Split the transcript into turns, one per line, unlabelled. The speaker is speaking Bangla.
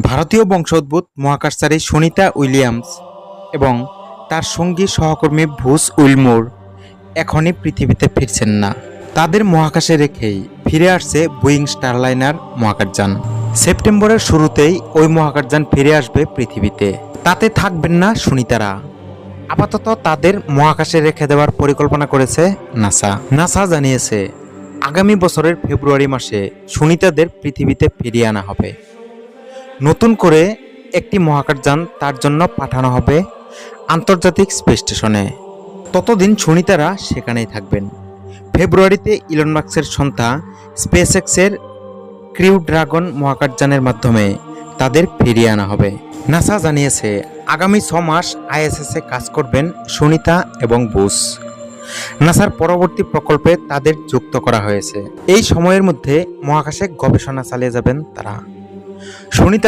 ভারতীয় বংশোদ্ভূত মহাকাশচারী সুনিতা উইলিয়ামস এবং তার সঙ্গী সহকর্মী বুস উইলমোর এখনই পৃথিবীতে ফিরছেন না। তাদের মহাকাশে রেখেই ফিরে আসছে বোয়িং স্টারলাইনার মহাকাশযান। সেপ্টেম্বরের শুরুতেই ওই মহাকাশযান ফিরে আসবে পৃথিবীতে। তাতে থাকবেন না সুনিতারা। আপাতত তাদের মহাকাশে রেখে দেওয়ার পরিকল্পনা করেছে নাসা জানিয়েছে আগামী বছরের ফেব্রুয়ারি মাসে সুনিতাদের পৃথিবীতে ফিরিয়ে আনা হবে। নতুন করে একটি মহাকাশযান তার জন্য পাঠানো হবে আন্তর্জাতিক স্পেস স্টেশনে। ততদিন সুনিতারা সেখানেই থাকবেন। ফেব্রুয়ারিতে ইলন মাস্কের সংস্থা স্পেসএক্সের ক্রিউ ড্রাগন মহাকাশযানের মাধ্যমে তাদের ফিরিয়ে আনা হবে। নাসা জানিয়েছে আগামী 6 মাস আইএসএসে কাজ করবেন সুনিতা এবং বুস। নাসার পরবর্তী প্রকল্পে তাদের যুক্ত করা হয়েছে। এই সময়ের মধ্যে মহাকাশে গবেষণা চালিয়ে যাবেন তারা। সুনিতা